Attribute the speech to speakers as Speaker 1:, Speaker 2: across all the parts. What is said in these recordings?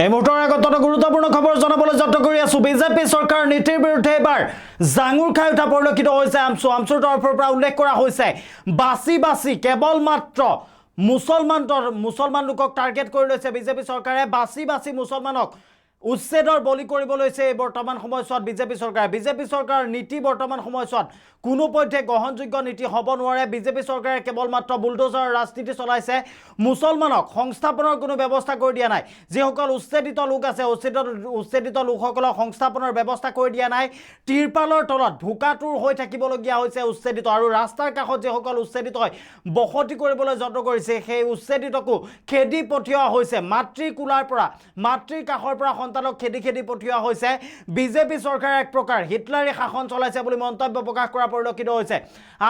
Speaker 1: এই মুহূৰ্তৰ আগত গুৰুত্বপূৰ্ণ খবৰ জনাবলৈ যত্ন কৰি আছো। বিজেপি চৰকাৰ নীতিৰ বিৰুদ্ধে এবাৰ জাঙুৰ খাই উঠা পৰিলক্ষিত হৈছে। আমচুৰ তৰফৰ পৰা উল্লেখ কৰা হৈছে বাছি বাছি কেৱল মাত্ৰ মুছলমান লোকক টাৰ্গেট কৰি লৈছে বিজেপি চৰকাৰে। বাছি বাছি মুছলমানক উচ্ছেদৰ বলি কৰিব লৈছে বৰ্তমান সময়ছোৱাত বিজেপি চৰকাৰ নীতি বৰ্তমান সময়ছোৱাত কোনো পধ্যে গ্ৰহণযোগ্য নীতি হ'ব নোৱাৰে। বিজেপি চৰকাৰে কেৱল মাত্ৰ বুলডোজাৰ ৰাজনীতি চলাইছে। মুছলমানক সংস্থাপনৰ কোনো ব্যৱস্থা কৰি দিয়া নাই। যিসকল উচ্ছেদিত লোক আছে উচ্ছেদিত লোকসকলক সংস্থাপনৰ ব্যৱস্থা কৰি দিয়া নাই। তিৰপালৰ তলত ভোকাতুৰ হৈ থাকিবলগীয়া হৈছে উচ্ছেদিত, আৰু ৰাস্তাৰ কাষত যিসকল উচ্ছেদিত হয় বসতি কৰিবলৈ যত্ন কৰিছে সেই উচ্ছেদিতকো খেদি পঠিওৱা হৈছে। মাতৃৰ কাষৰ পৰা সন্তানক খেদি পঠিওৱা হৈছে। বিজেপি চৰকাৰে এক প্ৰকাৰ হিটলাৰী শাসন চলাইছে বুলি মন্তব্য প্ৰকাশ কৰা পৰিলক্ষিত হৈছে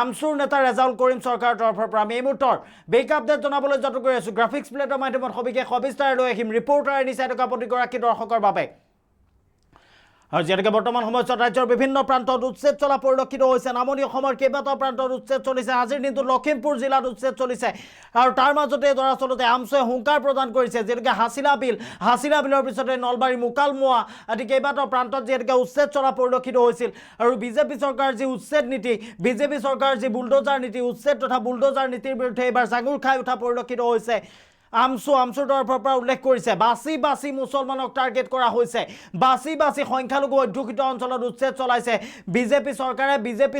Speaker 1: আমচুৰ নেতা ৰেজাউল কৰিম চৰকাৰৰ তৰফৰ পৰা। আমি এই মুহূৰ্তৰ বেক আপডেট জনাবলৈ যত্ন কৰি আছো। গ্ৰাফিক্স প্লেটৰ মাধ্যমত সবিস্তাৰে লৈ আহিম ৰিপৰ্টাৰ নিচাই থকা প্ৰতিগৰাকী দৰ্শকৰ বাবে। আৰু যেনেকৈ বৰ্তমান সময়ত ৰাজ্যৰ বিভিন্ন প্ৰান্তত উচ্ছেদ চলা পৰিলক্ষিত হৈছে। নামনি অসমৰ কেইবাটাও প্ৰান্তত উচ্ছেদ চলিছে। আজিৰ দিনটোত লখিমপুৰ জিলাত উচ্ছেদ চলিছে, আৰু তাৰ মাজতে দৰাচলতে আমচুৱে হুংকাৰ প্ৰদান কৰিছে। যেনেকৈ হাছিলা বিলৰ পিছতে নলবাৰী মোকালমোৱা আদি কেইবাটাও প্ৰান্তত যেনেকৈ উচ্ছেদ চলা পৰিলক্ষিত হৈছিল। আৰু বিজেপি চৰকাৰৰ যি উচ্ছেদ নীতি, বিজেপি চৰকাৰৰ যি বুলডোজাৰ নীতি, উচ্ছেদ তথা বুলডোজাৰ নীতিৰ বিৰুদ্ধে এইবাৰ জাঙুৰ খাই উঠা পৰিলক্ষিত হৈছে। আমচুৰ তৰফৰ পৰা উল্লেখ কৰিছে বাছি বাছি মুছলমানক টাৰ্গেট কৰা হৈছে। বাছি বাছি সংখ্যালঘু অধ্যুষিত অঞ্চলত উচ্ছেদ চলাইছে বিজেপি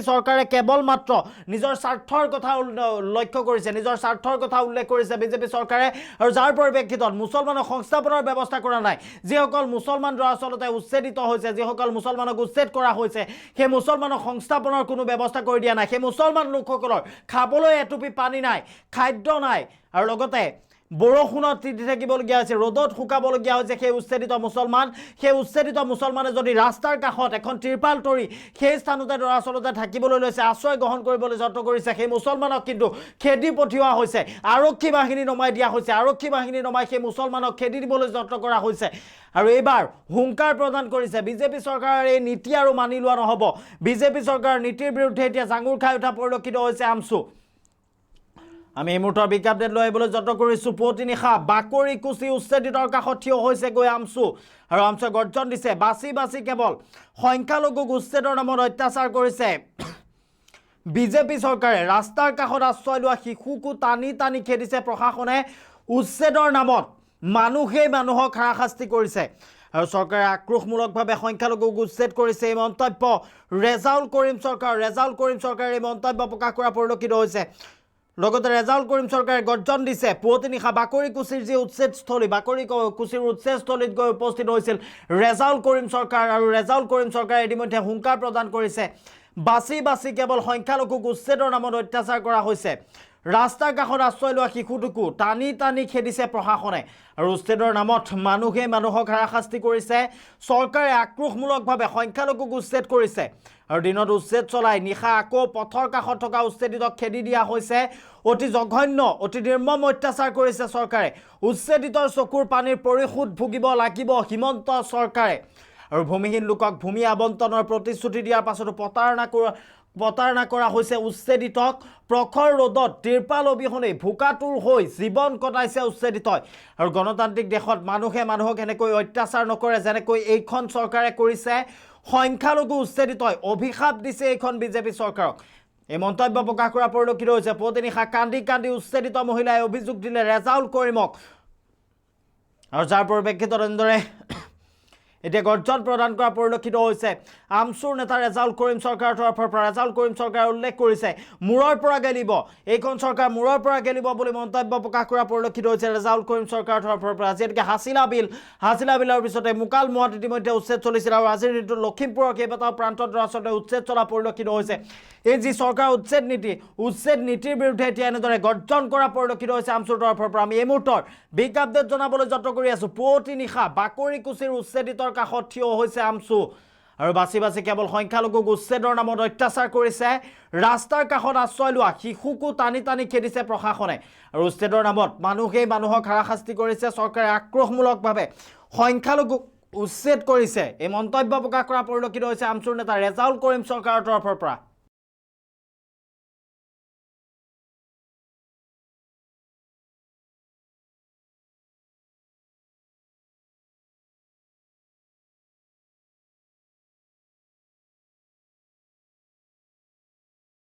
Speaker 1: চৰকাৰে কেৱল মাত্ৰ নিজৰ স্বাৰ্থৰ কথা লক্ষ্য কৰিছে, নিজৰ স্বাৰ্থৰ কথা উল্লেখ কৰিছে বিজেপি চৰকাৰে। আৰু যাৰ পৰিপ্ৰেক্ষিতত মুছলমানক সংস্থাপনৰ ব্যৱস্থা কৰা নাই। যিসকল মুছলমান দৰাচলতে উচ্ছেদিত হৈছে, যিসকল মুছলমানক উচ্ছেদ কৰা হৈছে, সেই মুছলমানক সংস্থাপনৰ কোনো ব্যৱস্থা কৰি দিয়া নাই। সেই মুছলমান লোকসকলৰ খাবলৈ এটুপি পানী নাই, খাদ্য নাই, আৰু লগতে বৰষুণত তিতি থাকিবলগীয়া হৈছে, ৰ'দত শুকাবলগীয়া হৈছে। সেই উচ্ছেদিত মুছলমানে যদি ৰাস্তাৰ কাষত এখন তিৰপাল তৰি সেই স্থানতে দৰাচলতে থাকিবলৈ লৈছে, আশ্ৰয় গ্ৰহণ কৰিবলৈ যত্ন কৰিছে, সেই মুছলমানক কিন্তু খেদি পঠিওৱা হৈছে। আৰক্ষী বাহিনী নমাই দিয়া হৈছে। আৰক্ষী বাহিনী নমাই সেই মুছলমানক খেদি দিবলৈ যত্ন কৰা হৈছে। আৰু এইবাৰ হুংকাৰ প্ৰদান কৰিছে বিজেপি চৰকাৰৰ এই নীতি আৰু মানি লোৱা নহ'ব। বিজেপি চৰকাৰৰ নীতিৰ বিৰুদ্ধে এতিয়া জাঙুৰ খাই উঠা পৰিলক্ষিত হৈছে আমচু। আমি এই মুহূৰ্তৰ বিগ আপডেট লৈ আহিবলৈ যত্ন কৰিছোঁ। পুৱতি নিশা বাকৰি কুচি উচ্ছেদিতৰ কাষত থিয় হৈছেগৈ আমচু, আৰু আমচুৱে গৰ্জন দিছে বাছি বাছি কেৱল সংখ্যালঘুক উচ্ছেদৰ নামত অত্যাচাৰ কৰিছে বিজেপি চৰকাৰে। ৰাস্তাৰ কাষত আশ্ৰয় লোৱা শিশুকো টানি খেদিছে প্ৰশাসনে। উচ্ছেদৰ নামত মানুহেই মানুহক হাৰাশাস্তি কৰিছে, আৰু চৰকাৰে আক্ৰোশমূলকভাৱে সংখ্যালঘুক উচ্ছেদ কৰিছে। এই মন্তব্য ৰেজাউল কৰিম চৰকাৰে এই মন্তব্য প্ৰকাশ কৰা পৰিলক্ষিত হৈছে। লগতে ৰেজাউল কৰিম চৰকাৰে গৰ্জন দিছে পুৱতি নিশা বাকৰি কুচিৰ যি উচ্ছেদস্থলী, বাকৰি কুচিৰ উচ্ছেদস্থলীত গৈ উপস্থিত হৈছিল ৰেজাউল কৰিম চৰকাৰ, আৰু ৰেজাউল কৰিম চৰকাৰে ইতিমধ্যে হুংকাৰ প্ৰদান কৰিছে বাছি বাছি কেৱল সংখ্যালঘুক উচ্ছেদৰ নামত অত্যাচাৰ কৰা হৈছে। ৰাস্তাৰ কাষত আশ্ৰয় লোৱা শিশুটোকো টানি খেদিছে প্ৰশাসনে, আৰু উচ্ছেদৰ নামত মানুহে মানুহক হাৰাশাস্তি কৰিছে। চৰকাৰে আক্ৰোশমূলকভাৱে সংখ্যালঘুক উচ্ছেদ কৰিছে, আৰু দিনত উচ্ছেদ চলাই নিশা আকৌ পথৰ কাষত থকা উচ্ছেদিতক খেদি দিয়া হৈছে। অতি জঘন্য, অতি নিৰ্মম অত্যাচাৰ কৰিছে চৰকাৰে। উচ্ছেদিতৰ চকুৰ পানীৰ পৰিশোধ ভুগিব লাগিব হিমন্ত চৰকাৰে। আৰু ভূমিহীন লোকক ভূমি আবণ্টনৰ প্ৰতিশ্ৰুতি দিয়াৰ পাছতো প্ৰতাৰণা কৰা হৈছে উচ্ছেদিতক। প্ৰখৰ ৰ'দত তিৰপাল অবিহনে ভোকাতুৰ হৈ জীৱন কটাইছে উচ্ছেদিতই। আৰু গণতান্ত্ৰিক দেশত মানুহে মানুহক এনেকৈ অত্যাচাৰ নকৰে যেনেকৈ এইখন চৰকাৰে কৰিছে। সংখ্যালঘু উচ্ছেদিতই অভিশাপ দিছে এইখন বিজেপি চৰকাৰক। এই মন্তব্য প্ৰকাশ কৰা পৰিলক্ষিত হৈছে। পুৱতি নিশা কান্দি উচ্ছেদিত মহিলাই অভিযোগ দিলে ৰেজাউল কৰিমক, আৰু যাৰ পৰিপ্ৰেক্ষিতত এনেদৰে এতিয়া গৰ্জন প্ৰদান কৰা পৰিলক্ষিত হৈছে আমচুৰ নেতা ৰেজাউল কৰিম চৰকাৰৰ তৰফৰ পৰা। ৰেজাউল কৰিম চৰকাৰে উল্লেখ কৰিছে মূৰৰ পৰা গেলিব, এইখন চৰকাৰ মূৰৰ পৰা গেলিব বুলি মন্তব্য প্ৰকাশ কৰা পৰিলক্ষিত হৈছে ৰেজাউল কৰিম চৰকাৰৰ তৰফৰ পৰা। যিহেতুকে হাছিলা বিলৰ পিছতে মোকালমোৱাত ইতিমধ্যে উচ্ছেদ চলিছিল, আৰু আজিৰ দিনটোত লখিমপুৰৰ কেইবাটাও প্ৰান্তত আচলতে উচ্ছেদ চলা পৰিলক্ষিত হৈছে। এই যি চৰকাৰৰ উচ্ছেদ নীতিৰ বিৰুদ্ধে এতিয়া এনেদৰে গৰ্জন কৰা পৰিলক্ষিত হৈছে আমচুৰ তৰফৰ পৰা। আমি এই মুহূৰ্তৰ বিগ আপডেট জনাবলৈ যত্ন কৰি আছোঁ। পুৱতি নিশা বাকৰি কুচিৰ উচ্ছেদিতৰ কাষত থিয় হৈছে আমচু, আৰু বাছি কেৱল সংখ্যালঘুক উচ্ছেদৰ নামত অত্যাচাৰ কৰিছে। ৰাস্তাৰ কাষত আশ্ৰয় লোৱা শিশুকো টানি খেদিছে প্ৰশাসনে, আৰু উচ্ছেদৰ নামত মানুহেই মানুহক হাৰাশাস্তি কৰিছে। চৰকাৰে আক্ৰোশমূলকভাৱে সংখ্যালঘুক উচ্ছেদ কৰিছে। এই মন্তব্য প্ৰকাশ কৰা পৰিলক্ষিত হৈছে আমচুৰ নেতা ৰেজাউল কৰিম চৰকাৰৰ তৰফৰ পৰা।